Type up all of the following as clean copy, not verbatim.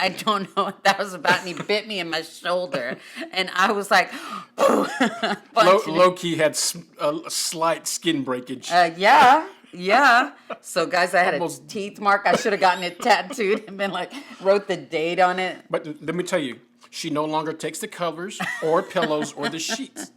I don't know what that was about. And he bit me in my shoulder. And I was like, low key had a slight skin breakage. Yeah. So, guys, I had a teeth mark. I should have gotten it tattooed and been like, wrote the date on it. But let me tell you, she no longer takes the covers or pillows or the sheets.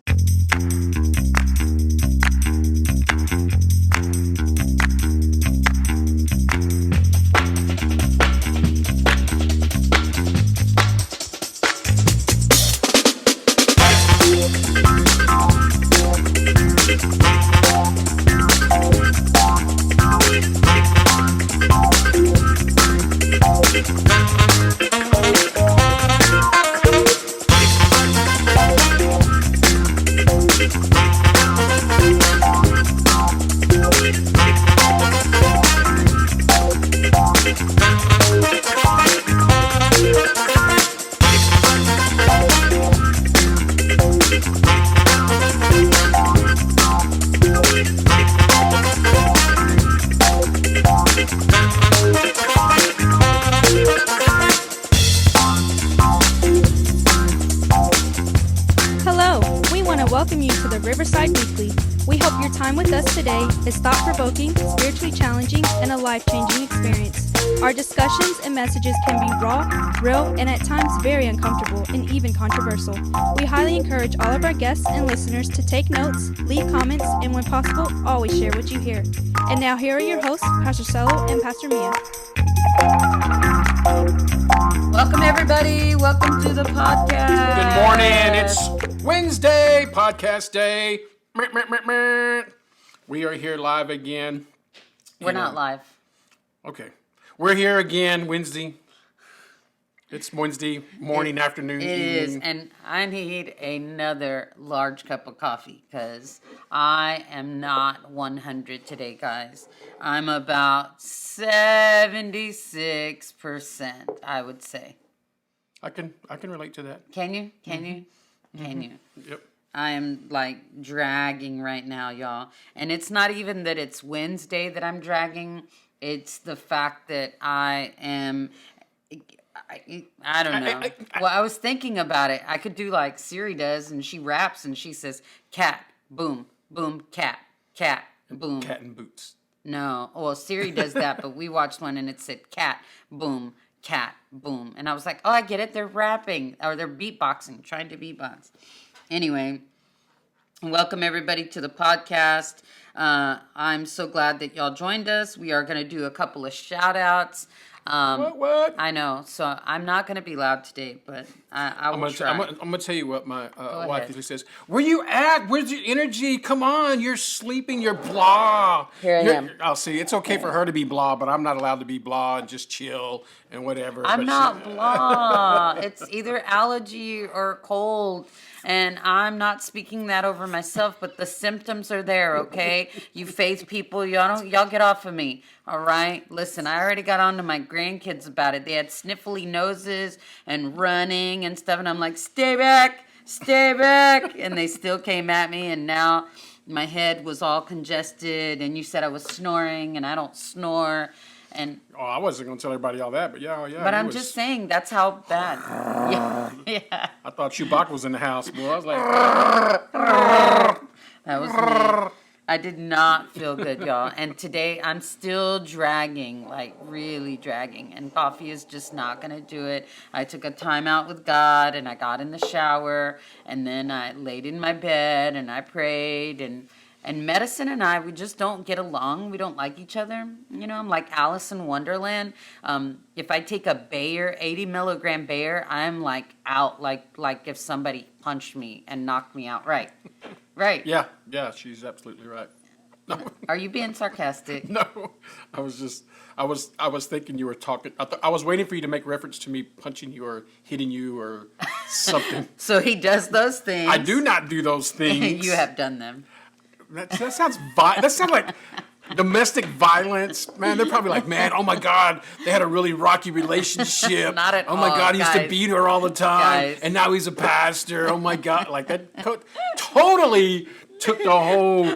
Welcome you to the Riverside Weekly. We hope your time with us today is thought-provoking, spiritually challenging, and a life-changing experience. Our discussions and messages can be raw, real, and at times very uncomfortable and even controversial. We highly encourage all of our guests and listeners to take notes, leave comments, and when possible, always share what you hear. And now here are your hosts, Pastor Cello and Pastor Mia. Welcome, everybody. Welcome to the podcast. Good morning. It's Wednesday, podcast day. We are here live again. We're not live. Okay. We're here again Wednesday. It's Wednesday morning, afternoon, evening. It is, and I need another large cup of coffee because I am not 100 today, guys. I'm about 76%, I would say. I can relate to that. Can you? Can you? Yep. I am like dragging right now, y'all. And it's not even that it's Wednesday that I'm dragging. It's the fact that I am... I don't know. Well, I was thinking about it. I could do like Siri does, and she raps and she says, cat, boom, boom, cat, boom. Cat in boots. No. Well, Siri does that, but we watched one and it said cat, boom, cat, boom. And I was like, oh, I get it. They're rapping or they're beatboxing, trying to beatbox. Anyway, welcome everybody to the podcast. I'm so glad that y'all joined us. We are going to do a couple of shout outs. What? I know. So I'm not going to be loud today, but I will try. I'm going to tell you what my wife usually says. Where you at? Where's your energy? Come on. You're sleeping. You're blah. Here I am. I'll see. It's okay for her to be blah, but I'm not allowed to be blah and just chill and whatever. I'm not blah. It's either allergy or cold. And I'm not speaking that over myself, but the symptoms are there, okay? You faith people, y'all get off of me, all right? Listen, I already got on to my grandkids about it. They had sniffly noses and running and stuff, and I'm like, stay back. And they still came at me, and now my head was all congested, and you said I was snoring, and I don't snore. And I wasn't going to tell everybody all that, but yeah. But I'm just saying, that's how bad. Yeah. I thought Chewbacca was in the house, boy. I was like... That was me. I did not feel good, y'all. And today, I'm still dragging, like really dragging. And coffee is just not going to do it. I took a time out with God, and I got in the shower, and then I laid in my bed, and I prayed, and medicine and I, we just don't get along. We don't like each other. You know, I'm like Alice in Wonderland. If I take a Bayer, 80 milligram Bayer, I'm like out like if somebody punched me and knocked me out. Right. Yeah, she's absolutely right. No. Are you being sarcastic? No, I was thinking you were talking. I was waiting for you to make reference to me punching you or hitting you or something. So he does those things. I do not do those things. You have done them. That sounds like domestic violence. Man, they're probably like, man, oh my God, they had a really rocky relationship. Not at all. Oh my God, he used guys. to beat her all the time. Guys. And now he's a pastor. Oh my God. Like that totally took the whole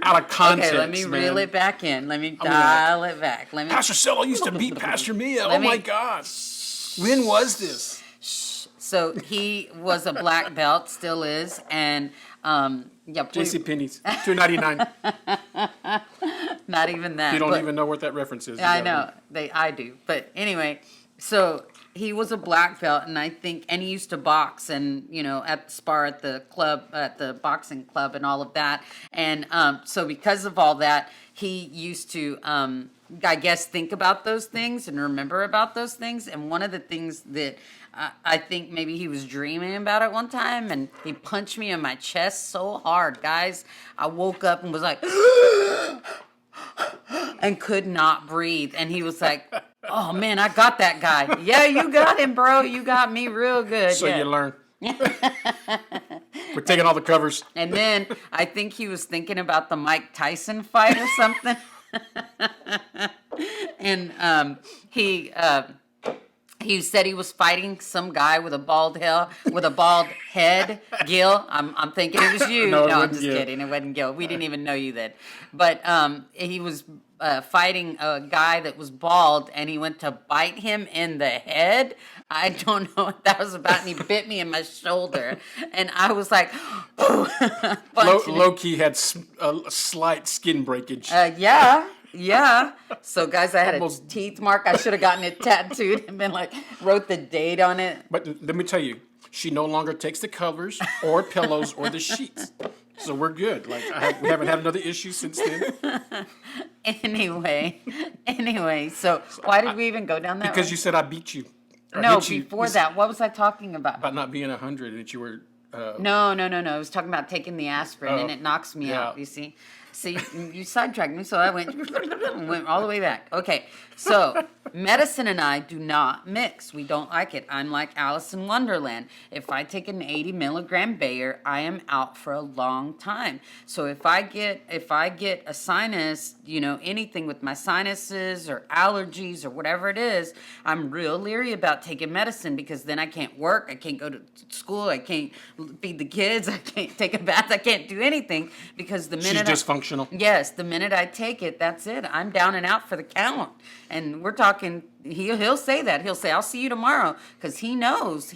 out of context. Okay, let me reel it back in. Let me dial it back. Pastor Cello used to beat Pastor Mia. Oh my God. When was this? So he was a black belt, still is, and J.C. Penney's, $2.99. not even that. You don't even know what that reference is. I know I do, but anyway, so he was a black belt, and I think, and he used to box, and at the spar at the club, at the boxing club, and all of that, and so because of all that, he used to, I guess, think about those things and remember about those things, and one of the things that I think maybe he was dreaming about it one time, and he punched me in my chest so hard, guys. I woke up and was like, and could not breathe. And he was like, oh, man, I got that guy. Yeah, you got him, bro. You got me real good. So yeah. you learn. We're taking all the covers. And then I think he was thinking about the Mike Tyson fight or something. And he said he was fighting some guy with a bald head. Gil, I'm thinking it was you. No, I'm just kidding. It wasn't Gil. We didn't even know you then. But he was fighting a guy that was bald, and he went to bite him in the head. I don't know what that was about, and he bit me in my shoulder, and I was like, low key had a slight skin breakage. Yeah. So, guys, I had a teeth mark. I should have gotten it tattooed and been like, wrote the date on it. But let me tell you, she no longer takes the covers or pillows or the sheets. So we're good. Like, we haven't had another issue since then. Anyway, so why did we even go down that Because way? you said I beat you. No, before that, what was I talking about? About not being 100 and that you were... No. I was talking about taking the aspirin, and it knocks me out, you see. See, you sidetracked me, so I went all the way back. Okay, so medicine and I do not mix. We don't like it. I'm like Alice in Wonderland. If I take an 80 milligram Bayer, I am out for a long time. So if I get a sinus, anything with my sinuses or allergies or whatever it is, I'm real leery about taking medicine, because then I can't work, I can't go to school, I can't feed the kids, I can't take a bath, I can't do anything, because the minute She's dysfunctional. Yes, the minute I take it, that's it. I'm down and out for the count. And we're talking, he'll say that. He'll say, I'll see you tomorrow, because he knows.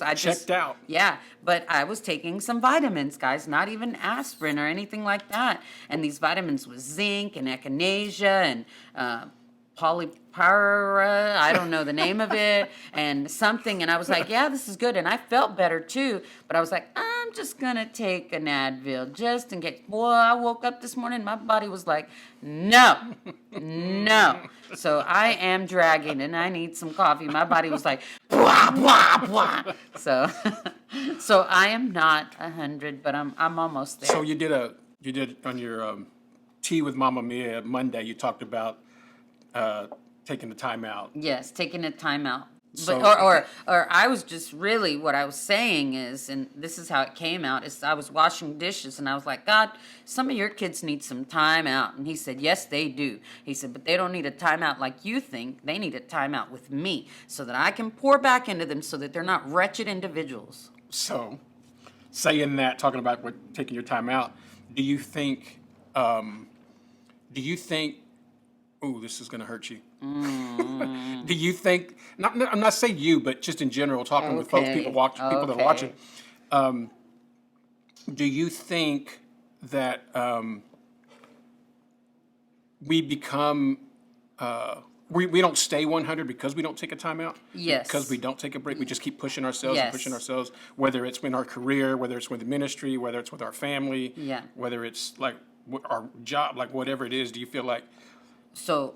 I checked out. Yeah, but I was taking some vitamins, guys, not even aspirin or anything like that. And these vitamins with zinc and echinacea and polypara, I don't know the name of it, and something, and I was like, yeah, this is good, and I felt better too, but I was like, I'm just gonna take an Advil just in case. Boy, I woke up this morning, my body was like, no, so I am dragging, and I need some coffee. My body was like, blah, blah, blah. So I am not 100, but I'm almost there. So you did on your Tea with Mama Mia Monday, you talked about taking the time out. Yes, taking a time out. So, But or I was just really, what I was saying is, and this is how it came out, is I was washing dishes and I was like, God, some of your kids need some time out. And he said, yes, they do. He said, but they don't need a time out like you think. They need a time out with me, so that I can pour back into them, so that they're not wretched individuals. So, saying that, talking about taking your time out, do you think, ooh, this is going to hurt you. Do you think, I'm not saying you, but just in general, talking with folks, people that are watching, do you think that we become, we don't stay 100 because we don't take a time out? Yes. Because we don't take a break, we just keep pushing ourselves and Yes. pushing ourselves, whether it's in our career, whether it's with the ministry, whether it's with our family, Yeah. whether it's like our job, like whatever it is, do you feel like, So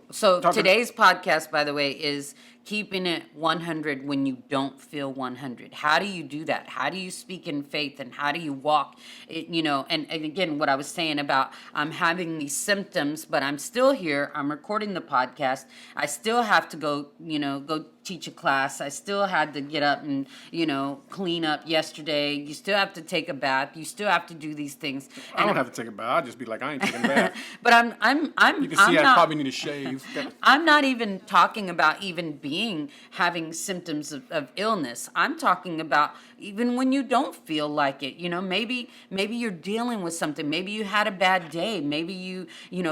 today's podcast, by the way, is keeping it 100 when you don't feel 100. How do you do that? How do you speak in faith, and how do you walk? And again, what I was saying about I'm having these symptoms, but I'm still here. I'm recording the podcast. I still have to go teach a class. I still had to get up and, clean up yesterday. You still have to take a bath. You still have to do these things. I don't have to take a bath. I'll just be like, I ain't taking a bath. But I'm You can see I probably need to shave. I'm not even talking about even being being having symptoms of illness. I'm talking about even when you don't feel like it. Maybe you're dealing with something. Maybe you had a bad day. Maybe you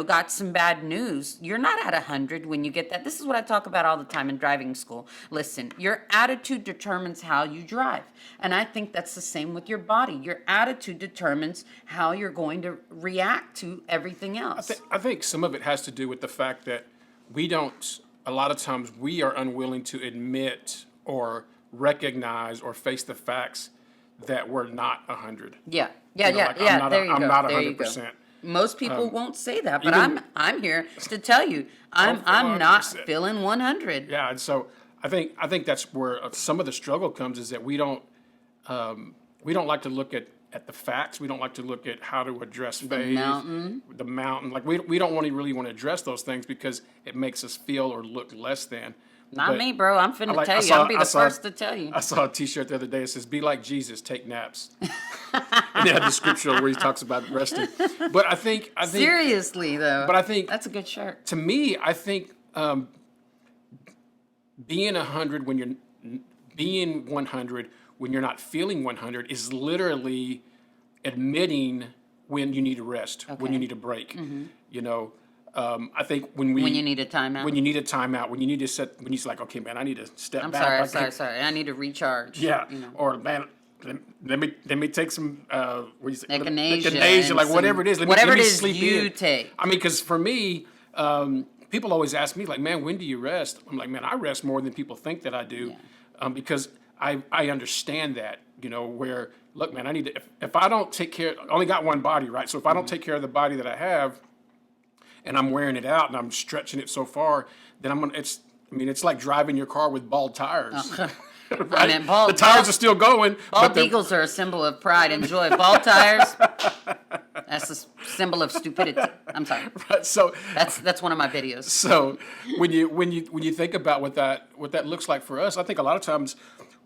got some bad news. You're not at 100 when you get that. This is what I talk about all the time in driving school. Listen, your attitude determines how you drive. And I think that's the same with your body. Your attitude determines how you're going to react to everything else. I think some of it has to do with the fact that a lot of times we are unwilling to admit or recognize or face the facts that we're not 100. Yeah. There you go. I'm not There you 100%. go. Most people won't say that, but even- I'm here to tell you I'm not feeling 100. Yeah, and so I think that's where some of the struggle comes, is that we don't like to look at the facts. We don't like to look at how to address faith, the mountain. Like we don't really want to address those things because it makes us feel or look less than. Not me, bro. I'm finna tell you. I'll be the first to tell you. I saw a T-shirt the other day. It says, "Be like Jesus, take naps." And they had the scripture where he talks about resting. But I think seriously though. But I think that's a good shirt. To me, I think being 100 when you're being 100 when you're not feeling 100 is literally admitting when you need a rest, when you need a break. I think when you need a timeout, when you need to when you're like, okay, man, I need to step back. Sorry, I need to recharge. Yeah, or man, let me take some echinacea, like whatever it is. Whatever let me it is sleep you in. take. I mean, because for me, people always ask me like, man, when do you rest? I'm like, man, I rest more than people think that I do, because I understand that, where, look, man, I need to, if I don't take care, I only got one body, right? So if I don't take care of the body that I have and I'm wearing it out and I'm stretching it so far, then it's like driving your car with bald tires. Right? The tires are still going. Bald eagles are a symbol of pride and joy. Bald tires, that's a symbol of stupidity. I'm sorry. Right, so that's one of my videos. So when you think about what that looks like for us, I think a lot of times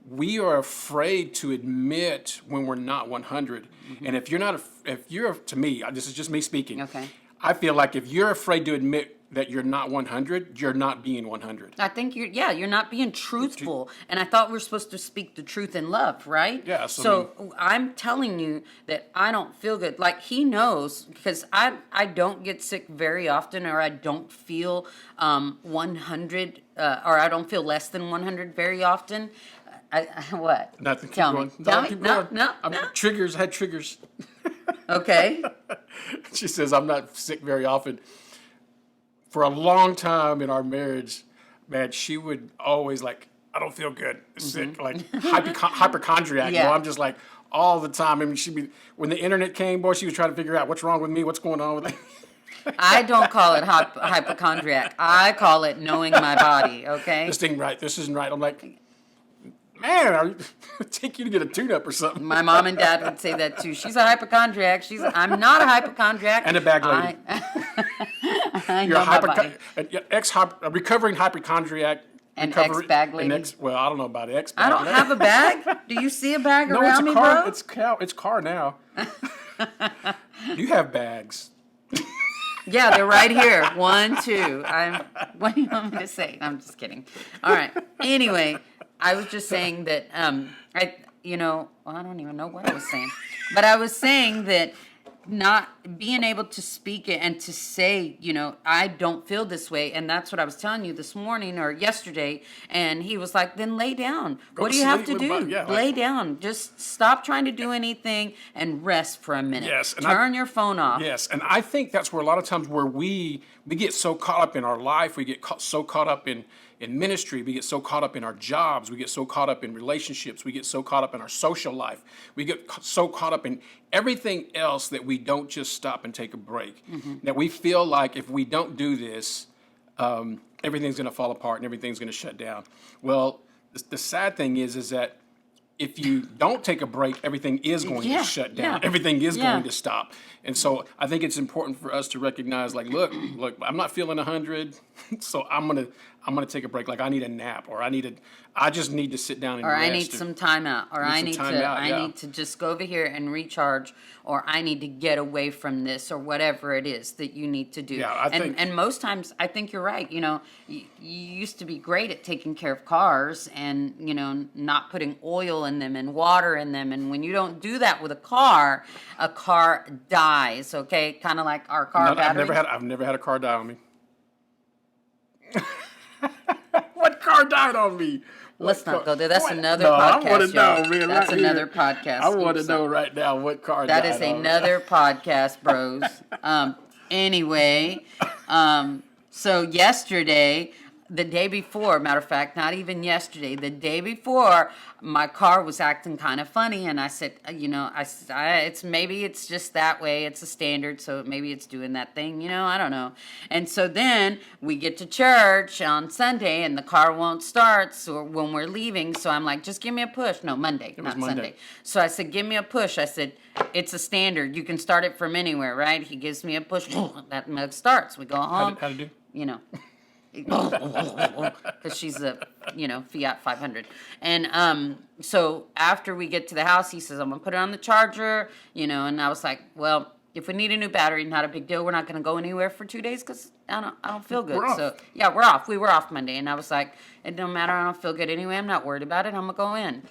we are afraid to admit when we're not 100. And if you're to me, this is just me speaking. Okay. I feel like if you're afraid to admit that you're not 100, you're not being 100. I think you're not being truthful. And I thought we were supposed to speak the truth in love, right? Yeah. So I'm telling you that I don't feel good. Like he knows, because I don't get sick very often, or I don't feel 100, or I don't feel less than 100 very often. What? Nothing. Tell me. No. Triggers. I had triggers. Okay. She says I'm not sick very often. For a long time in our marriage, man, she would always like, I don't feel good, sick, like hypochondriac. Yeah. I'm just like all the time. I mean, when the internet came, boy, she was trying to figure out what's wrong with me, what's going on with me. I don't call it hypochondriac. I call it knowing my body. Okay. This isn't right. I'm like, man, I'll take you to get a tune-up or something. My mom and dad would say that too. She's a hypochondriac. I'm not a hypochondriac. And a bag lady. You're a recovering hypochondriac. An ex-bag lady. Well, I don't know about ex-bag. I don't have a bag. Do you see a bag around me, bro? It's car now. You have bags. Yeah, they're right here. 1, 2. What do you want me to say? I'm just kidding. All right. Anyway, I was just saying that I don't even know what I was saying, but I was saying that not being able to speak it and to say, I don't feel this way. And that's what I was telling you this morning or yesterday. And he was like, then lay down. What do you have to do? Lay down. Just stop trying to do anything and rest for a minute. Yes. Turn your phone off. Yes. And I think that's where a lot of times where we get so caught up in our life, we get so caught up in ministry, we get so caught up in our jobs, we get so caught up in relationships, we get so caught up in our social life, we get so caught up in everything else that we don't just stop and take a break. That we feel like if we don't do this, everything's going to fall apart and everything's going to shut down. Well, the sad thing is that if you don't take a break, everything is going to shut down. Yeah. Everything is going to stop. And so I think it's important for us to recognize, like, look, I'm not feeling 100, so I'm I'm going to take a break. Like I need a nap, or I just need to sit down and or rest. I need some time out, or I need to just go over here and recharge, or I need to get away from this, or whatever it is that you need to do. Yeah, and most times I think you're right. You used to be great at taking care of cars and, not putting oil in them and water in them. And when you don't do that with a car dies, okay? Kind of like our car battery. I've never had a car die on me. What car died on me? Let's not go there. That's another podcast. I want to know, man. That's another podcast. I want to know right now what car died on me. That is another podcast, bros. Anyway, so yesterday, the day before, matter of fact, not even yesterday, the day before, my car was acting kind of funny, and I said, maybe it's just that way. It's a standard, so maybe it's doing that thing. I don't know. And so then we get to church on Sunday, and the car won't start. So when we're leaving, so I'm like, just give me a push. No, Monday, not Sunday. So I said, give me a push. I said, it's a standard. You can start it from anywhere, right? He gives me a push. That mug starts. We go home. How to do? Because she's a Fiat 500. And so after we get to the house, he says, I'm gonna put it on the charger, and I was like, well, if we need a new battery, not a big deal. We're not gonna go anywhere for 2 days because I don't feel good. So yeah, we're off. We were off Monday, and I was like, it don't matter. I don't feel good anyway. I'm not worried about it. I'm gonna go in.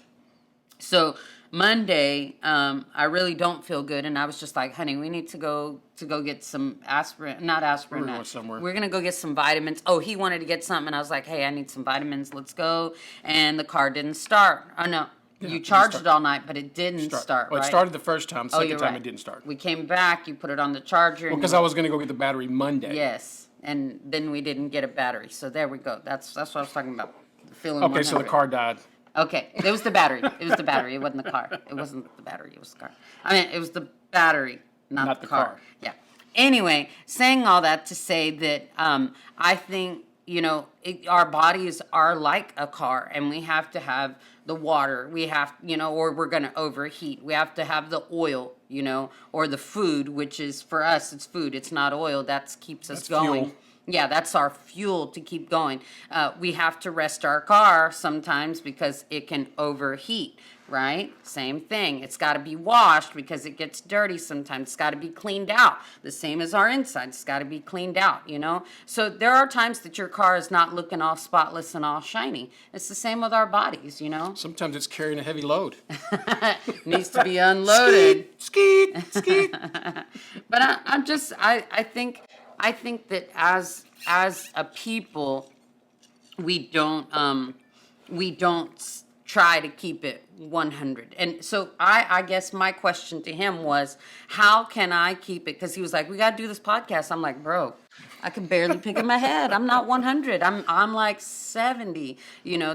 So Monday, I really don't feel good, and I was just like, honey, we need to go get some aspirin, not aspirin. We're going somewhere. We're gonna go get some vitamins. Oh, he wanted to get something, and I was like, hey, I need some vitamins. Let's go. And the car didn't start. Oh no, you charged it all night, but it didn't start. Well, right? It started the first time. Second you're time right. it didn't start. We came back. You put it on the charger. Well, because I was gonna go get the battery Monday. Yes, and then we didn't get a battery. So there we go. That's what I was talking about. Feeling. Okay, so the car died. Okay, it was the battery. It was the battery. It wasn't the car. It wasn't the battery. It was the car. I mean, it was the battery, not the car. Yeah. Anyway, saying all that to say that I think, our bodies are like a car, and we have to have the water. We have, or we're going to overheat. We have to have the oil, or the food, which is, for us, it's food. It's not oil. That keeps us going. Fuel. Yeah, that's our fuel to keep going. We have to rest our car sometimes because it can overheat, right? Same thing. It's got to be washed because it gets dirty sometimes. It's got to be cleaned out. The same as our inside. It's got to be cleaned out, So there are times that your car is not looking all spotless and all shiny. It's the same with our bodies, Sometimes it's carrying a heavy load. Needs to be unloaded. Skeet. But I think that as a people, we don't try to keep it 100. And so I guess my question to him was, how can I keep it? Because he was like, we got to do this podcast. I'm like, bro, I can barely pick in my head. I'm not 100. I'm like 70,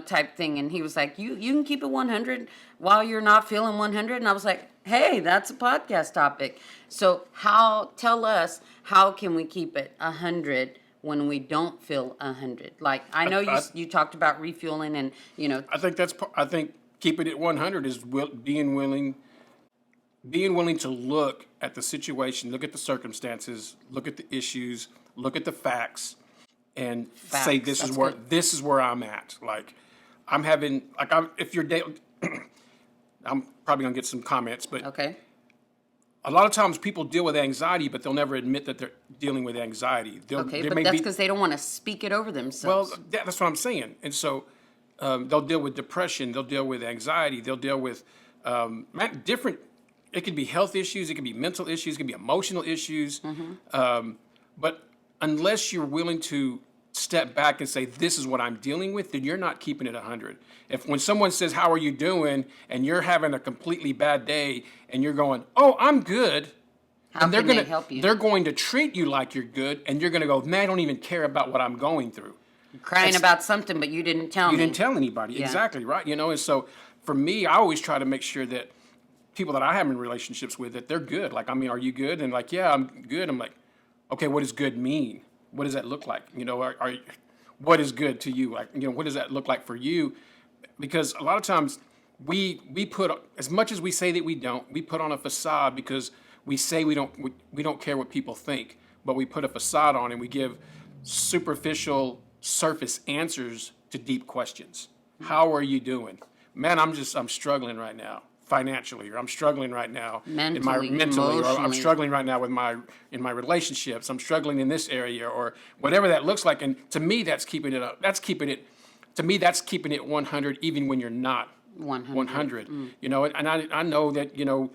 type thing. And he was like, you can keep it 100 while you're not feeling 100. And I was like, hey, that's a podcast topic. So tell us, how can we keep it 100 when we don't feel 100? Like, I know you talked about refueling and, I think keeping it 100 is being willing to look at the situation, look at the circumstances, look at the issues, look at the facts, and say this is where I'm at. Like, I'm having, like, if you're I'm probably gonna get some comments, but okay. A lot of times people deal with anxiety, but they'll never admit that they're dealing with anxiety. But that's because they don't want to speak it over themselves. Well, that's what I'm saying. And so they'll deal with depression. They'll deal with anxiety. They'll deal with different. It could be health issues. It could be mental issues. It could be emotional issues. Mm-hmm. But unless you're willing to step back and say, this is what I'm dealing with, then you're not keeping it 100. When someone says, how are you doing? And you're having a completely bad day and you're going, oh, I'm good. How can they help you? They're going to treat you like you're good. And you're going to go, man, I don't even care about what I'm going through. You're crying about something, but you didn't tell me. You didn't tell anybody. Yeah. Exactly, right? And so for me, I always try to make sure that people that I have in relationships with, that they're good. Like, I mean, are you good? And like, yeah, I'm good. I'm like, okay, what does good mean? What does that look like? What is good to you? Like, what does that look like for you? Because a lot of times we put, as much as we say that we put on a facade because we say we don't care what people think, but we put a facade on and we give superficial surface answers to deep questions. How are you doing? Man, I'm struggling right now financially, or I'm struggling right now Mentally, or I'm emotionally. struggling right now in my relationships. I'm struggling in this area, or whatever that looks like. And to me, that's keeping it up. To me, that's keeping it 100, even when you're not 100. You know, and I know that, you know,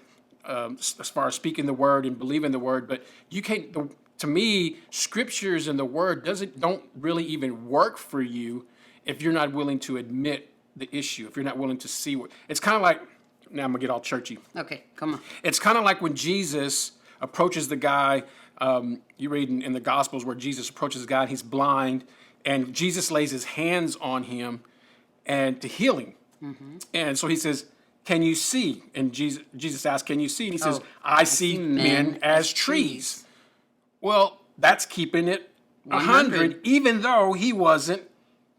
as far as speaking the word and believing the word, but you can't. To me, scriptures and the word don't really even work for you if you're not willing to admit the issue. If you're not willing to see what it's kind of like. Now I'm gonna get all churchy. Okay, come on. It's kind of like when Jesus approaches the guy. You read in the Gospels where Jesus approaches the guy and he's blind, and Jesus lays his hands on him and to heal him. And so he says, "Can you see?" And Jesus asks, "Can you see?" And he says, "I see men as trees." Well, that's keeping it 100, even though he wasn't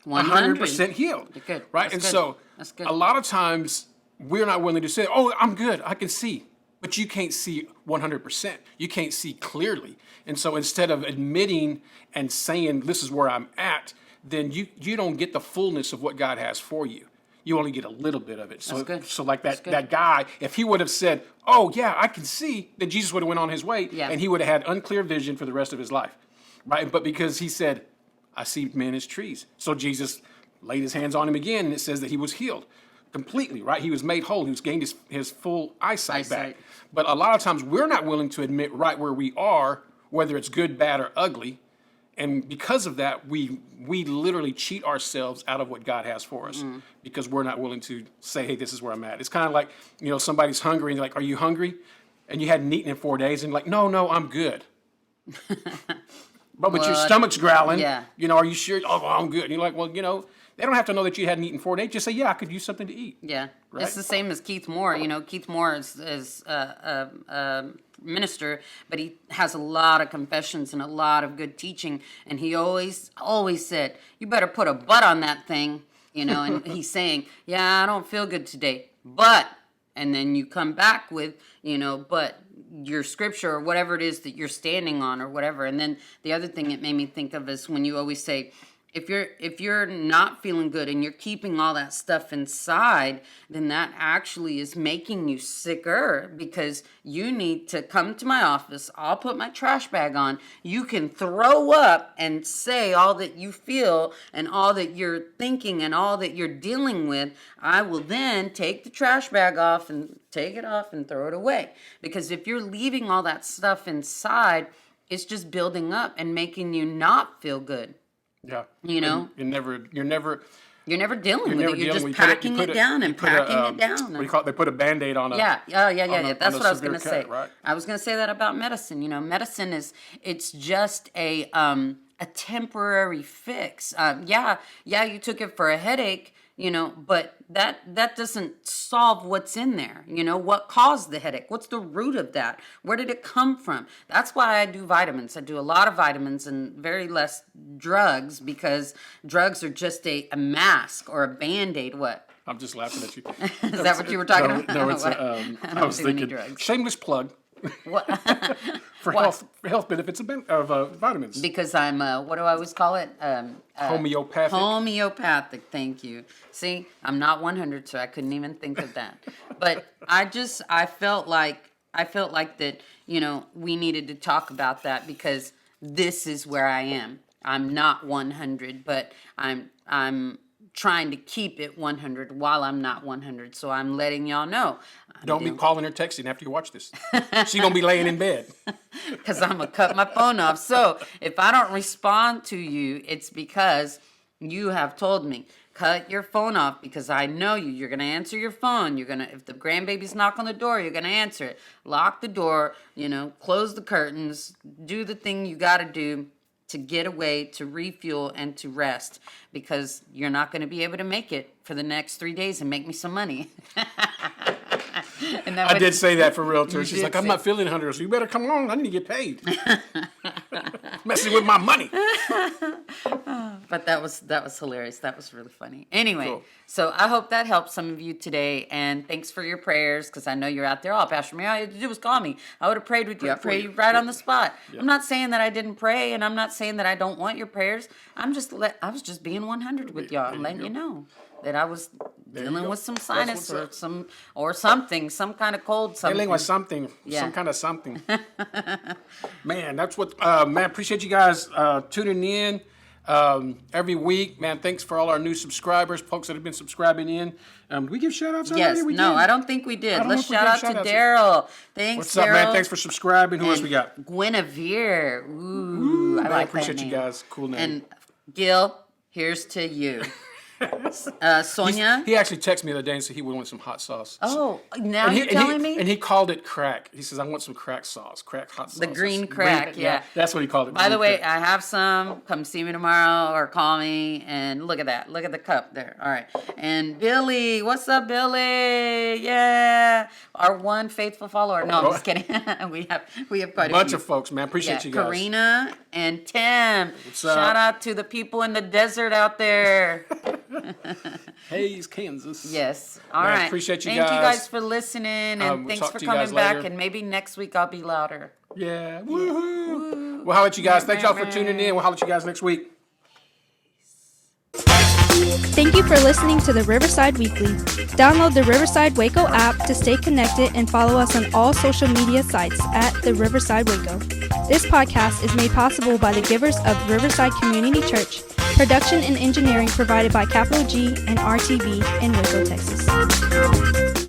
100% healed. Good. Right? That's and good. so That's good. a lot of times we're not willing to say, "Oh, I'm good. I can see." But you can't see 100%. You can't see clearly. And so instead of admitting and saying, "This is where I'm at," then you don't get the fullness of what God has for you. You only get a little bit of it. So, That's good. so like That's good. that guy, if he would have said, "Oh yeah, I can see," then Jesus would have went on his way, Yeah. and he would have had unclear vision for the rest of his life, right? But because he said, "I see men as trees," so Jesus laid his hands on him again, and it says that he was healed completely, right? He was made whole. He was gained his full eyesight back. But a lot of times we're not willing to admit right where we are, whether it's good, bad, or ugly. And because of that, we literally cheat ourselves out of what God has for us because we're not willing to say, "Hey, this is where I'm at." It's kind of like, you know, somebody's hungry and you're like, "Are you hungry?" And you hadn't eaten in 4 days and you're like, no, I'm good. But your stomach's growling. Yeah. You know, "Are you sure?" "Oh, well, I'm good." And you're like, well, you know, they don't have to know that you hadn't eaten 4 days. Just say, "Yeah, I could use something to eat." Yeah, Right? it's the same as Keith Moore. You know, Keith Moore is a minister, but he has a lot of confessions and a lot of good teaching. And he always said, "You better put a but on that thing." You know, and he's saying, "Yeah, I don't feel good today, but," and then you come back with, you know, but your scripture or whatever it is that you're standing on or whatever. And then the other thing it made me think of is when you always say, if you're not feeling good and you're keeping all that stuff inside, then that actually is making you sicker because you need to come to my office. I'll put my trash bag on. You can throw up and say all that you feel and all that you're thinking and all that you're dealing with. I will then take the trash bag off and take it off and throw it away. Because if you're leaving all that stuff inside, it's just building up and making you not feel good. Yeah. You know? You're never dealing with it. You're just packing it down and packing it down. What do you call it? They put a Band-Aid on a Yeah. That's what I was going to say. cut, right? I was going to say that about medicine. You know, medicine it's just a temporary fix. You took it for a headache, you know, but that doesn't solve what's in there. You know, what caused the headache? What's the root of that? Where did it come from? That's why I do vitamins. I do a lot of vitamins and very less drugs because drugs are just a mask or a Band-Aid. What? I'm just laughing at you. Is that what you were talking about? No, it's I was do any thinking drugs. shameless plug What? for health benefits of vitamins. Because I'm what do I always call it? Homeopathic. Homeopathic. Thank you. See, I'm not 100, so I couldn't even think of that. But I felt like that. You know, we needed to talk about that because this is where I am. I'm not 100, but I'm trying to keep it 100 while I'm not 100. So I'm letting y'all know. Don't be calling or texting after you watch this. She's gonna be laying in bed. Because I'm going to cut my phone off. So if I don't respond to you, it's because you have told me, cut your phone off because I know you. You're going to answer your phone. If the grandbabies knock on the door, you're going to answer it. Lock the door, you know, close the curtains, do the thing you got to do to get away, to refuel, and to rest because you're not going to be able to make it for the next 3 days and make me some money. I did say that for real too. You She's did like, "I'm say- not feeling 100, so you better come on. I need to get paid." Messing with my money. But that was hilarious. That was really funny. Anyway, Cool. so I hope that helped some of you today, and thanks for your prayers, because I know you're out there. Oh, Pastor Mary, all you had to do was call me. I would have prayed with you. I prayed you right on the spot. Yeah. I'm not saying that I didn't pray, and I'm not saying that I don't want your prayers. I was just being 100 with y'all, and letting you know that I was dealing with some sinus or something, some kind of cold, something. Dealing with something, Yeah. some kind of something. Man, that's what, man, appreciate you guys tuning in every week. Man, thanks for all our new subscribers, folks that have been subscribing in. Did we give shout outs already? Yes, We no, did? I don't think we did. don't know Let's if we shout gave out to shout-outs. Daryl. Thanks, What's up, Daryl. man? Thanks for subscribing. Who else we got? Guinevere. Ooh, I Man, like appreciate that you name. guys. Cool name. And Gil, here's to you. Sonia. He actually texted me the other day and said he would want some hot sauce. Oh, now And you're telling me? And he called it crack. He says, I want some crack sauce, crack hot sauce. The green That's crack, yeah. That's what he called it. By the green way, crack. I have some. Come see me tomorrow or call me. And look at that. Look at the cup there. All right. And Billy. What's up, Billy? Yeah. Our one faithful follower. No, I'm just kidding. we have quite a bunch few. of folks, man. Appreciate you guys. Karina and Tim. What's up? Shout out to the people in the desert out there. Hayes, Kansas. Yes. All Man, right. appreciate you Thank you guys. guys for listening, and We'll thanks talk for to you guys coming back. later. And maybe next week I'll be louder. Yeah. Woohoo. We'll holler at you guys. Thank y'all for tuning in. We'll holler at you guys next week. Thank you for listening to the Riverside Weekly. Download the Riverside Waco app to stay connected and follow us on all social media sites at the Riverside Waco. This podcast is made possible by the givers of Riverside Community Church. Production and engineering provided by Capital G and RTV in Waco, Texas.